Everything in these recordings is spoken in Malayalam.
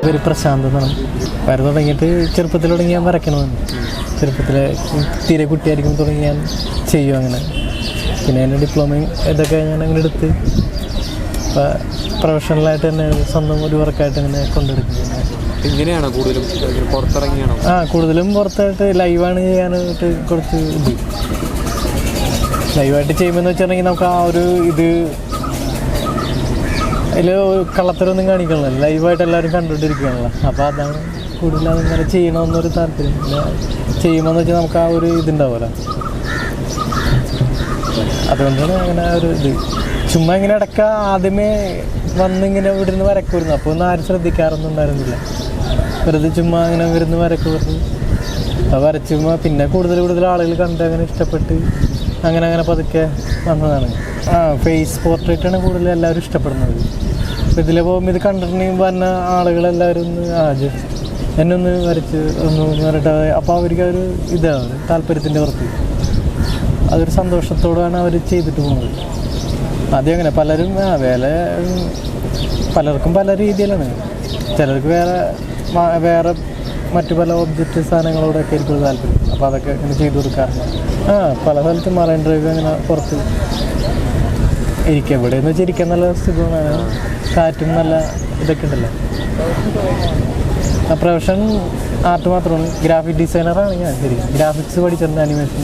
പേര് പ്രശാന്ത് എന്നാണ്. വര തുടങ്ങിയിട്ട് ചെറുപ്പത്തിൽ തുടങ്ങി ഞാൻ വരയ്ക്കണമെന്ന്. ചെറുപ്പത്തിൽ തീരെ കുട്ടിയായിരിക്കും തുടങ്ങി ഞാൻ ചെയ്യും അങ്ങനെ. പിന്നെ എൻ്റെ ഡിപ്ലോമയും ഇതൊക്കെ ഞാൻ അങ്ങനെ എടുത്ത് ഇപ്പോൾ പ്രൊഫഷണലായിട്ട് തന്നെ സ്വന്തം ഒരു വർക്കായിട്ട് ഇങ്ങനെ കൊണ്ടെടുക്കുന്നത്. ഇങ്ങനെയാണോ കൂടുതലും പുറത്തിറങ്ങിയാണോ? കൂടുതലും പുറത്തായിട്ട് ലൈവാണ് ചെയ്യാനായിട്ട് കുറച്ച് ഇത്. ലൈവായിട്ട് ചെയ്യുമ്പോൾ വെച്ചിട്ടുണ്ടെങ്കിൽ നമുക്ക് ആ ഒരു ഇത് അതിൽ കള്ളത്തരമൊന്നും കാണിക്കണമല്ലോ, ലൈവായിട്ട് എല്ലാവരും കണ്ടുകൊണ്ടിരിക്കുകയാണല്ലോ. അപ്പോൾ അതാണ് കൂടുതൽ അതിങ്ങനെ ചെയ്യണമെന്നൊരു താല്പര്യം. പിന്നെ ചെയ്യുമ്പോഴെന്ന് വെച്ചാൽ നമുക്ക് ആ ഒരു ഇതുണ്ടാവുമല്ലോ, അതുകൊണ്ടാണ് അങ്ങനെ ഒരു ഇത്. ചുമ്മാ ഇങ്ങനെ ഇടയ്ക്ക ആദ്യമേ വന്നിങ്ങനെ ഇവിടെ നിന്ന് വരക്കുമായിരുന്നു. അപ്പോൾ ഒന്നും ആരും ശ്രദ്ധിക്കാറൊന്നും ഉണ്ടായിരുന്നില്ല. വെറുതെ ചുമ്മാ അങ്ങനെ വരുന്ന വരക്കുമായിരുന്നു. അത് വരച്ചുമ്പോൾ പിന്നെ കൂടുതൽ ആളുകൾ കണ്ട് അങ്ങനെ ഇഷ്ടപ്പെട്ട് അങ്ങനെ പതുക്കെ വന്നതാണ്. ഫേസ് പോർട്രേറ്റാണ് കൂടുതൽ എല്ലാവരും ഇഷ്ടപ്പെടുന്നത്. അപ്പോൾ ഇതിലെ പോകുമ്പോൾ ഇത് കണ്ടിട്ടുണ്ടെങ്കിൽ പറഞ്ഞ ആളുകളെല്ലാവരും ഒന്ന് എന്നെ ഒന്ന് വരച്ച് ഒന്ന് പറഞ്ഞിട്ട് അപ്പോൾ അവർക്ക് ഒരു ഇതാണ് താല്പര്യത്തിൻ്റെ പുറത്ത് അതൊരു സന്തോഷത്തോടാണ് അവർ ചെയ്തിട്ട് പോകുന്നത്. ആദ്യം അങ്ങനെ പലരും പലർക്കും പല രീതിയിലാണ്. ചിലർക്ക് വേറെ മറ്റു പല ഒബ്ജക്റ്റ് സാധനങ്ങളോടൊക്കെ ആയിരിക്കും താല്പര്യം. അപ്പോൾ അതൊക്കെ ഇങ്ങനെ ചെയ്തു കൊടുക്കാറുണ്ട്. പല സ്ഥലത്തും മറൈൻ ഡ്രൈവ് അങ്ങനെ പുറത്ത് ഇരിക്കുക. എവിടെയെന്ന് വെച്ചാൽ ഇരിക്കാൻ നല്ല സുഖമാണ്, കാറ്റും നല്ല ഇതൊക്കെ ഉണ്ടല്ലോ. പ്രൊഫഷൻ ആർട്ട് മാത്രമാണ്. ഗ്രാഫിക് ഡിസൈനറാണ് ഞാൻ. ശരി, ഗ്രാഫിക്സ് പഠിച്ചിട്ടുണ്ട്, അനിമേഷൻ,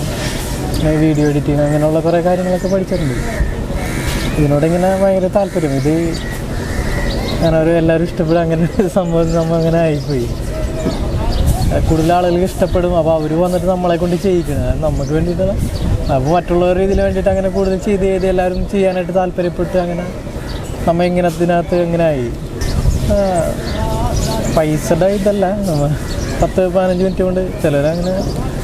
വീഡിയോ എഡിറ്റിങ്, അങ്ങനെയുള്ള കുറേ കാര്യങ്ങളൊക്കെ പഠിച്ചിട്ടുണ്ട്. ഇതിനോടിങ്ങനെ ഭയങ്കര താല്പര്യം. ഇത് അങ്ങനെ എല്ലാവരും ഇഷ്ടപ്പെടും. അങ്ങനെ സംഭവം അങ്ങനെ ആയിപ്പോയി. കൂടുതൽ ആളുകൾക്ക് ഇഷ്ടപ്പെടും. അപ്പോൾ അവർ വന്നിട്ട് നമ്മളെ കൊണ്ട് ചെയ്യിക്കണം, നമുക്ക് വേണ്ടിയിട്ടല്ല. അപ്പോൾ മറ്റുള്ളവരുടെ ഇതിന് വേണ്ടിയിട്ട് അങ്ങനെ കൂടുതൽ ചെയ്ത് എല്ലാവരും ചെയ്യാനായിട്ട് താല്പര്യപ്പെട്ട് അങ്ങനെ നമ്മൾ ഇതിനകത്ത് ഇങ്ങനെ ആയി. പൈസയുടെ ഇതല്ല, നമ്മൾ 10-15 മിനിറ്റ് കൊണ്ട് ചിലരങ്ങനെ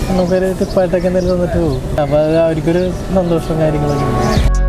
നമുക്കൊരു ടിപ്പായിട്ടൊക്കെ എന്തെങ്കിലും തന്നിട്ട് പോകും. അപ്പോൾ അത് അവർക്കൊരു സന്തോഷം കാര്യങ്ങളൊക്കെ ഉണ്ട്.